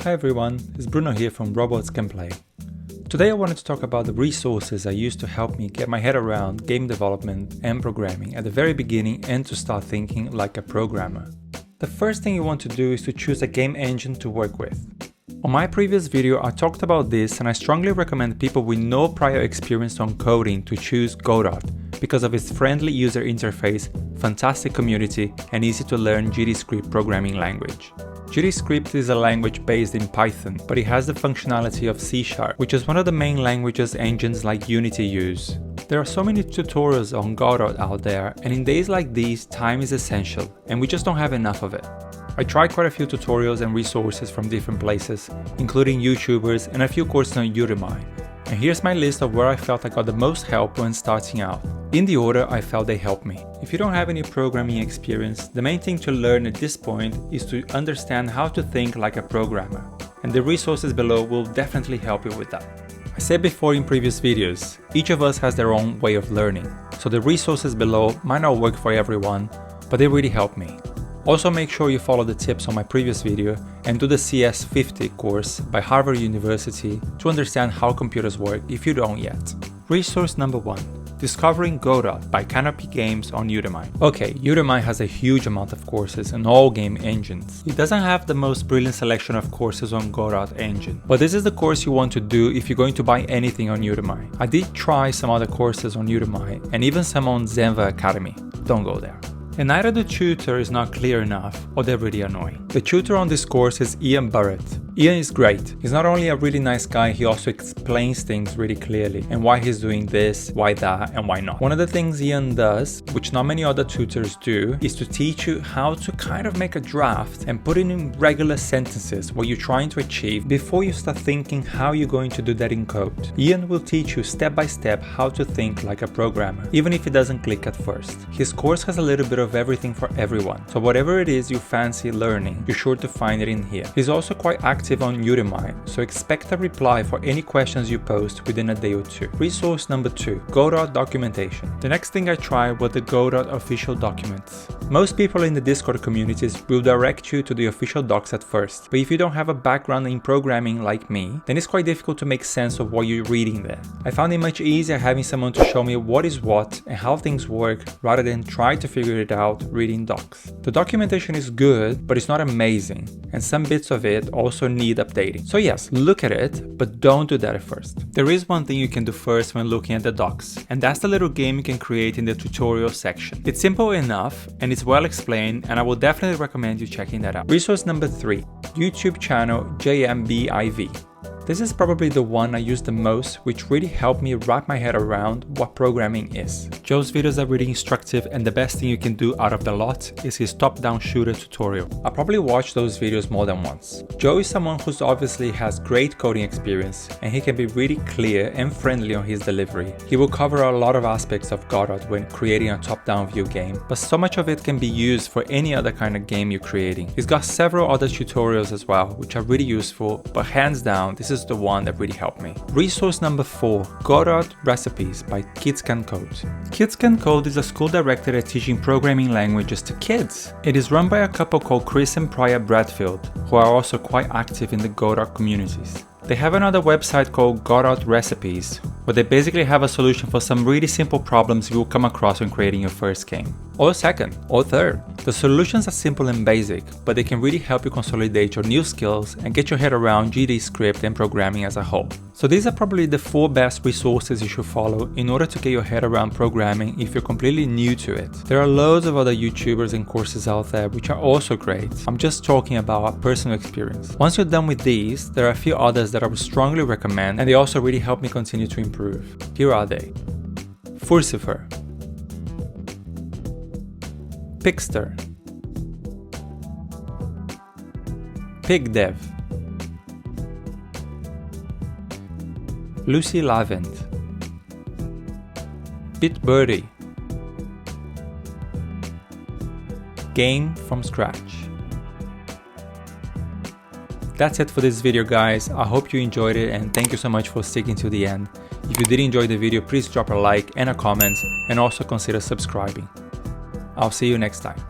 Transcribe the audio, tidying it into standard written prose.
Hi everyone, it's Bruno here from Robots Can Play. Today I wanted to talk about the resources I used to help me get my head around game development and programming at the very beginning and to start thinking like a programmer. The first thing you want to do is to choose a game engine to work with. On my previous video I talked about this, and I strongly recommend people with no prior experience on coding to choose Godot because of its friendly user interface, fantastic community, and easy to learn GDScript programming language. GDScript is a language based in Python, but it has the functionality of C#, which is one of the main languages engines like Unity use. There are so many tutorials on Godot out there, and in days like these, time is essential, and we just don't have enough of it. I tried quite a few tutorials and resources from different places, including YouTubers and a few courses on Udemy. And here's my list of where I felt I got the most help when starting out, in the order I felt they helped me. If you don't have any programming experience, the main thing to learn at this point is to understand how to think like a programmer, and the resources below will definitely help you with that. I said before in previous videos, each of us has their own way of learning, so the resources below might not work for everyone, but they really help me. Also make sure you follow the tips on my previous video and do the CS50 course by Harvard University to understand how computers work if you don't yet. Resource number 1. Discovering Godot by Canopy Games on Udemy. Okay, Udemy has a huge amount of courses on all game engines. It doesn't have the most brilliant selection of courses on Godot engine, but this is the course you want to do if you're going to buy anything on Udemy. I did try some other courses on Udemy and even some on Zenva Academy. Don't go there. And either the tutor is not clear enough or they're really annoying. The tutor on this course is Ian Burrett. Ian is great. He's not only a really nice guy, he also explains things really clearly and why he's doing this, why that, and why not. One of the things Ian does, which not many other tutors do, is to teach you how to kind of make a draft and put it in regular sentences what you're trying to achieve before you start thinking how you're going to do that in code. Ian will teach you step by step how to think like a programmer, even if it doesn't click at first. His course has a little bit of everything for everyone, so whatever it is you fancy learning, you're sure to find it in here. He's also quite active on Udemy, so expect a reply for any questions you post within a day or two. Resource number 2. Godot documentation. The next thing I tried were the Godot official documents. Most people in the Discord communities will direct you to the official docs at first, but if you don't have a background in programming like me, then it's quite difficult to make sense of what you're reading there. I found it much easier having someone to show me what is what and how things work rather than try to figure it out reading docs. The documentation is good, but it's not amazing, and some bits of it also need updating. So yes, look at it, but don't do that at first. There is one thing you can do first when looking at the docs, and that's the little game you can create in the tutorial section. It's simple enough, and it's well explained, and I will definitely recommend you checking that out. Resource number 3. YouTube channel JMBIV. This is probably the one I use the most, which really helped me wrap my head around what programming is. Joe's videos are really instructive, and the best thing you can do out of the lot is his top-down shooter tutorial. I probably watched those videos more than once. Joe is someone who obviously has great coding experience, and he can be really clear and friendly on his delivery. He will cover a lot of aspects of Godot when creating a top-down view game, but so much of it can be used for any other kind of game you're creating. He's got several other tutorials as well, which are really useful, but hands down, this is the one that really helped me. Resource number 4. Godot Recipes by Kids Can Code. Kids Can Code is a school directed at teaching programming languages to kids. It is run by a couple called Chris and Priya Bradfield, who are also quite active in the Godot communities. They have another website called Godot Recipes, where they basically have a solution for some really simple problems you will come across when creating your first game, or second, or third. The solutions are simple and basic, but they can really help you consolidate your new skills and get your head around GDScript and programming as a whole. So these are probably the 4 best resources you should follow in order to get your head around programming if you're completely new to it. There are loads of other YouTubers and courses out there which are also great. I'm just talking about personal experience. Once you're done with these, there are a few others that I would strongly recommend, and they also really help me continue to improve. Here are they. Furcifer, Pigster, PigDev, Lucy Lavent, BitBirdie, Game from Scratch. That's it for this video, guys. I hope you enjoyed it, and thank you so much for sticking to the end. If you did enjoy the video, please drop a like and a comment, and also consider subscribing. I'll see you next time.